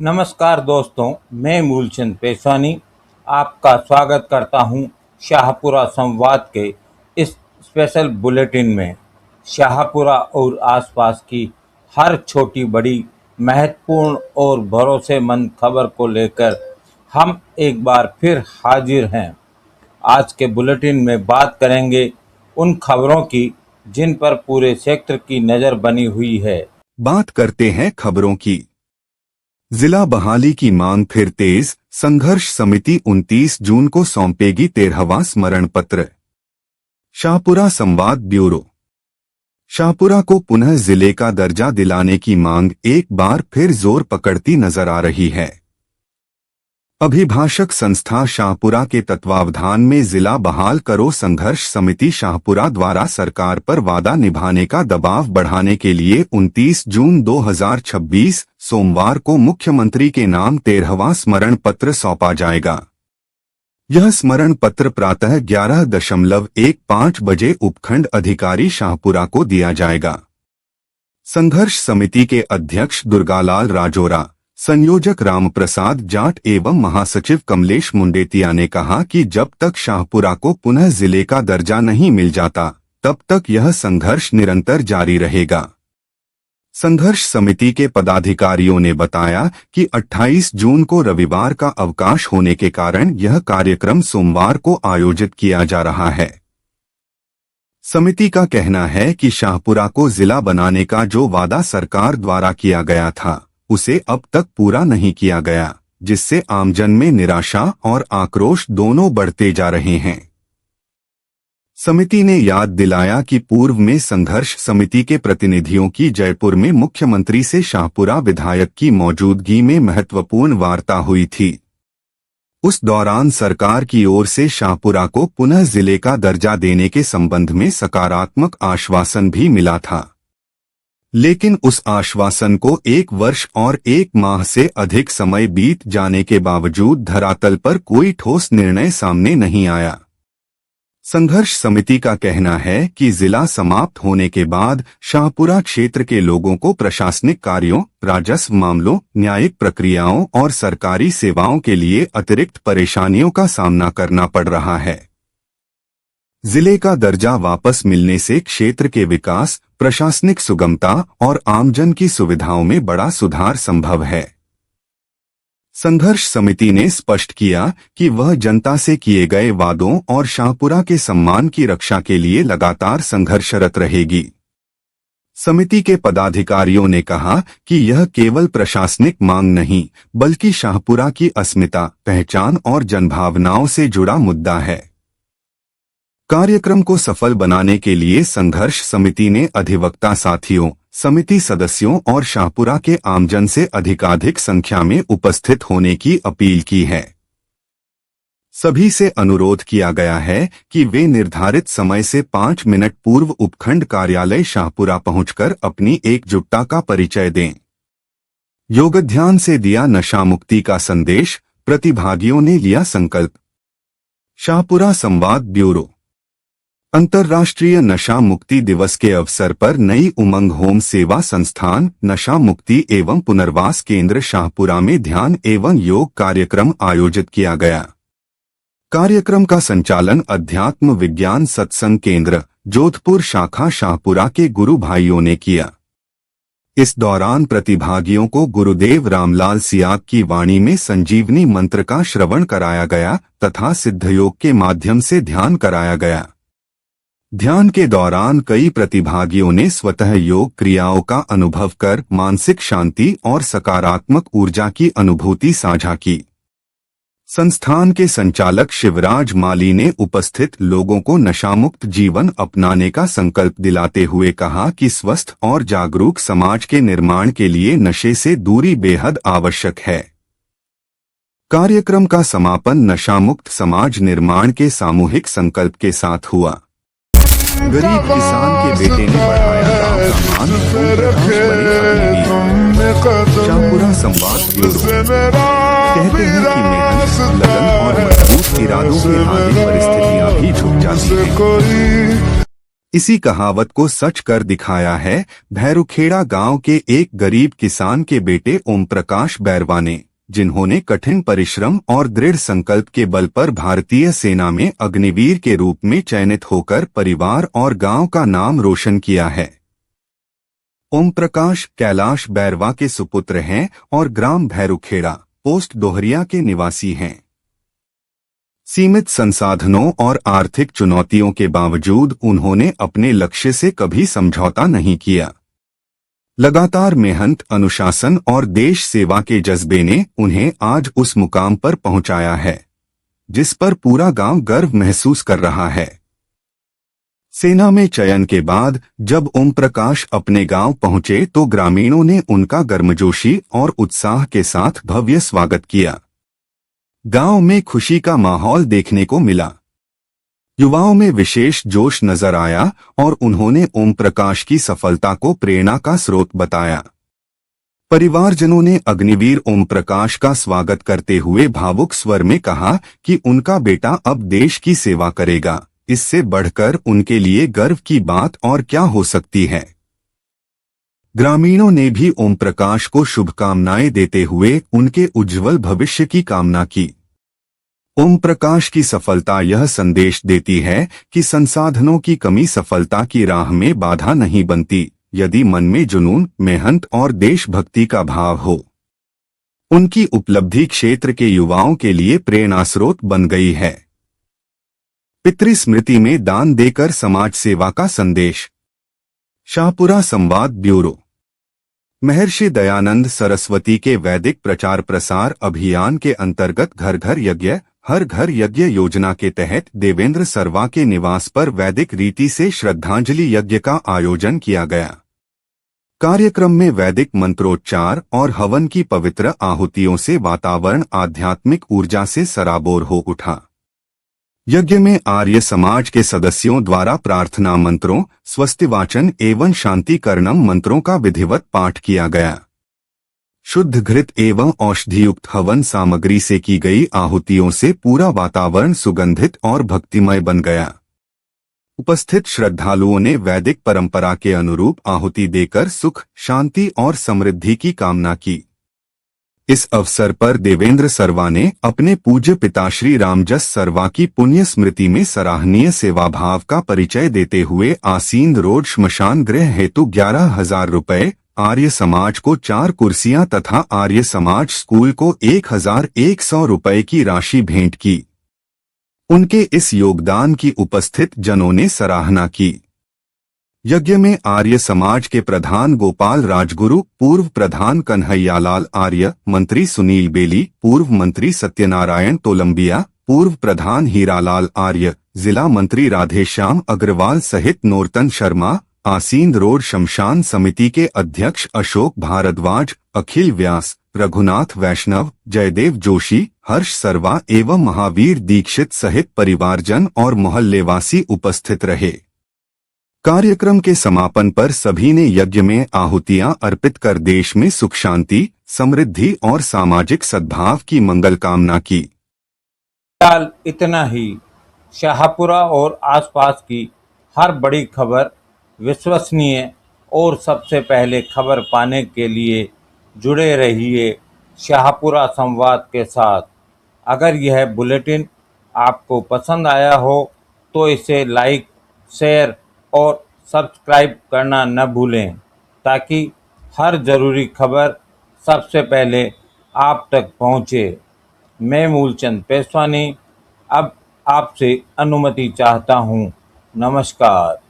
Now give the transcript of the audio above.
नमस्कार दोस्तों, मैं मूलचंद पेशानी आपका स्वागत करता हूं शाहपुरा संवाद के इस स्पेशल बुलेटिन में। शाहपुरा और आसपास की हर छोटी बड़ी महत्वपूर्ण और भरोसेमंद खबर को लेकर हम एक बार फिर हाजिर हैं। आज के बुलेटिन में बात करेंगे उन खबरों की जिन पर पूरे सेक्टर की नज़र बनी हुई है। बात करते हैं खबरों की। जिला बहाली की मांग फिर तेज, संघर्ष समिति 29 जून को सौंपेगी 13वां स्मरण पत्र। शाहपुरा संवाद ब्यूरो। शाहपुरा को पुनः जिले का दर्जा दिलाने की मांग एक बार फिर जोर पकड़ती नजर आ रही है। अभिभाषक संस्था शाहपुरा के तत्वावधान में जिला बहाल करो संघर्ष समिति शाहपुरा द्वारा सरकार पर वादा निभाने का दबाव बढ़ाने के लिए 29 जून 2026 सोमवार को मुख्यमंत्री के नाम 13वां स्मरण पत्र सौंपा जाएगा। यह स्मरण पत्र प्रातः 11:15 बजे उपखंड अधिकारी शाहपुरा को दिया जाएगा। संघर्ष समिति के अध्यक्ष दुर्गालाल राजोरा, संयोजक रामप्रसाद जाट एवं महासचिव कमलेश मुंडेतिया ने कहा कि जब तक शाहपुरा को पुनः जिले का दर्जा नहीं मिल जाता तब तक यह संघर्ष निरंतर जारी रहेगा। संघर्ष समिति के पदाधिकारियों ने बताया कि 28 जून को रविवार का अवकाश होने के कारण यह कार्यक्रम सोमवार को आयोजित किया जा रहा है। समिति का कहना है कि शाहपुरा को जिला बनाने का जो वादा सरकार द्वारा किया गया था उसे अब तक पूरा नहीं किया गया, जिससे आमजन में निराशा और आक्रोश दोनों बढ़ते जा रहे हैं। समिति ने याद दिलाया कि पूर्व में संघर्ष समिति के प्रतिनिधियों की जयपुर में मुख्यमंत्री से शाहपुरा विधायक की मौजूदगी में महत्वपूर्ण वार्ता हुई थी। उस दौरान सरकार की ओर से शाहपुरा को पुनः जिले का दर्जा देने के संबंध में सकारात्मक आश्वासन भी मिला था, लेकिन उस आश्वासन को 1 वर्ष और 1 माह से अधिक समय बीत जाने के बावजूद धरातल पर कोई ठोस निर्णय सामने नहीं आया। संघर्ष समिति का कहना है कि जिला समाप्त होने के बाद शाहपुरा क्षेत्र के लोगों को प्रशासनिक कार्यों, राजस्व मामलों, न्यायिक प्रक्रियाओं और सरकारी सेवाओं के लिए अतिरिक्त परेशानियों का सामना करना पड़ रहा है। जिले का दर्जा वापस मिलने से क्षेत्र के विकास, प्रशासनिक सुगमता और आमजन की सुविधाओं में बड़ा सुधार संभव है। संघर्ष समिति ने स्पष्ट किया कि वह जनता से किए गए वादों और शाहपुरा के सम्मान की रक्षा के लिए लगातार संघर्षरत रहेगी। समिति के पदाधिकारियों ने कहा कि यह केवल प्रशासनिक मांग नहीं, बल्कि शाहपुरा की अस्मिता, पहचान और जनभावनाओं से जुड़ा मुद्दा है। कार्यक्रम को सफल बनाने के लिए संघर्ष समिति ने अधिवक्ता साथियों, समिति सदस्यों और शाहपुरा के आमजन से अधिकाधिक संख्या में उपस्थित होने की अपील की है। सभी से अनुरोध किया गया है कि वे निर्धारित समय से 5 मिनट पूर्व उपखंड कार्यालय शाहपुरा पहुंचकर अपनी एकजुटता का परिचय दें। योगध्यान से दिया नशा मुक्ति का संदेश, प्रतिभागियों ने लिया संकल्प। शाहपुरा संवाद ब्यूरो। अंतर्राष्ट्रीय नशा मुक्ति दिवस के अवसर पर नई उमंग होम सेवा संस्थान, नशा मुक्ति एवं पुनर्वास केंद्र शाहपुरा में ध्यान एवं योग कार्यक्रम आयोजित किया गया। कार्यक्रम का संचालन अध्यात्म विज्ञान सत्संग केंद्र, जोधपुर शाखा शाहपुरा के गुरु भाइयों ने किया। इस दौरान प्रतिभागियों को गुरुदेव रामलाल सियाग की वाणी में संजीवनी मंत्र का श्रवण कराया गया तथा सिद्धयोग के माध्यम से ध्यान कराया गया। ध्यान के दौरान कई प्रतिभागियों ने स्वतः योग क्रियाओं का अनुभव कर मानसिक शांति और सकारात्मक ऊर्जा की अनुभूति साझा की। संस्थान के संचालक शिवराज माली ने उपस्थित लोगों को नशामुक्त जीवन अपनाने का संकल्प दिलाते हुए कहा कि स्वस्थ और जागरूक समाज के निर्माण के लिए नशे से दूरी बेहद आवश्यक है। कार्यक्रम का समापन नशामुक्त समाज निर्माण के सामूहिक संकल्प के साथ हुआ। गरीब किसान के बेटे ने बढ़ाया गांव का मान, शाहपुरा संवाद ब्यूरो। कहते हैं कि मेहनत, लगन और मजबूत इरादों के आगे परिस्थितियां भी झुक जाती हैं। इसी कहावत को सच कर दिखाया है भैरूखेड़ा गांव के एक गरीब किसान के बेटे ओम प्रकाश बैरवा ने, जिन्होंने कठिन परिश्रम और दृढ़ संकल्प के बल पर भारतीय सेना में अग्निवीर के रूप में चयनित होकर परिवार और गांव का नाम रोशन किया है। ओम प्रकाश कैलाश बैरवा के सुपुत्र हैं और ग्राम भैरूखेड़ा, पोस्ट डोहरिया के निवासी हैं। सीमित संसाधनों और आर्थिक चुनौतियों के बावजूद उन्होंने अपने लक्ष्य से कभी समझौता नहीं किया। लगातार मेहनत, अनुशासन और देश सेवा के जज्बे ने उन्हें आज उस मुकाम पर पहुंचाया है जिस पर पूरा गांव गर्व महसूस कर रहा है। सेना में चयन के बाद जब ओम प्रकाश अपने गांव पहुंचे तो ग्रामीणों ने उनका गर्मजोशी और उत्साह के साथ भव्य स्वागत किया। गांव में खुशी का माहौल देखने को मिला। युवाओं में विशेष जोश नजर आया और उन्होंने ओम प्रकाश की सफलता को प्रेरणा का स्रोत बताया। परिवारजनों ने अग्निवीर ओम प्रकाश का स्वागत करते हुए भावुक स्वर में कहा कि उनका बेटा अब देश की सेवा करेगा। इससे बढ़कर उनके लिए गर्व की बात और क्या हो सकती है। ग्रामीणों ने भी ओम प्रकाश को शुभकामनाएं देते हुए उनके उज्जवल भविष्य की कामना की। ओम प्रकाश की सफलता यह संदेश देती है कि संसाधनों की कमी सफलता की राह में बाधा नहीं बनती, यदि मन में जुनून, मेहनत और देशभक्ति का भाव हो। उनकी उपलब्धि क्षेत्र के युवाओं के लिए प्रेरणास्रोत बन गई है। पितृ स्मृति में दान देकर समाज सेवा का संदेश। शाहपुरा संवाद ब्यूरो। महर्षि दयानंद सरस्वती के वैदिक प्रचार प्रसार अभियान के अंतर्गत घर घर यज्ञ, हर घर यज्ञ योजना के तहत देवेंद्र सरवा के निवास पर वैदिक रीति से श्रद्धांजलि यज्ञ का आयोजन किया गया। कार्यक्रम में वैदिक मंत्रोच्चार और हवन की पवित्र आहुतियों से वातावरण आध्यात्मिक ऊर्जा से सराबोर हो उठा। यज्ञ में आर्य समाज के सदस्यों द्वारा प्रार्थना मंत्रों, स्वस्तिवाचन एवं शांतिकरणम मंत्रों का विधिवत पाठ किया गया। शुद्ध घृत एवं औषधियुक्त हवन सामग्री से की गई आहुतियों से पूरा वातावरण सुगंधित और भक्तिमय बन गया। उपस्थित श्रद्धालुओं ने वैदिक परंपरा के अनुरूप आहुति देकर सुख, शांति और समृद्धि की कामना की। इस अवसर पर देवेंद्र सरवा ने अपने पूज्य पिता श्री रामजस सरवा की पुण्य स्मृति में सराहनीय सेवाभाव का परिचय देते हुए आसीन रोड श्मशान गृह हेतु 11,000 रुपए, आर्य समाज को 4 कुर्सियां तथा आर्य समाज स्कूल को 1,100 रुपए की राशि भेंट की। उनके इस योगदान की उपस्थित जनों ने सराहना की। यज्ञ में आर्य समाज के प्रधान गोपाल राजगुरु, पूर्व प्रधान कन्हैयालाल आर्य, मंत्री सुनील बेली, पूर्व मंत्री सत्यनारायण तोलंबिया, पूर्व प्रधान हीरालाल आर्य, जिला मंत्री राधेश्याम अग्रवाल सहित नोरतन शर्मा, आसीन रोड शमशान समिति के अध्यक्ष अशोक भारद्वाज, अखिल व्यास, रघुनाथ वैष्णव, जयदेव जोशी, हर्ष सरवा एवं महावीर दीक्षित सहित परिवारजन और मोहल्लेवासी उपस्थित रहे। कार्यक्रम के समापन पर सभी ने यज्ञ में आहुतियां अर्पित कर देश में सुख, शांति, समृद्धि और सामाजिक सद्भाव की मंगल कामना की। फिलहाल इतना ही। शाहपुरा और आसपास की हर बड़ी खबर, विश्वसनीय और सबसे पहले खबर पाने के लिए जुड़े रहिए शाहपुरा संवाद के साथ। अगर यह बुलेटिन आपको पसंद आया हो तो इसे लाइक, शेयर और सब्सक्राइब करना न भूलें ताकि हर ज़रूरी खबर सबसे पहले आप तक पहुंचे। मैं मूलचंद पेशवानी अब आपसे अनुमति चाहता हूं। नमस्कार।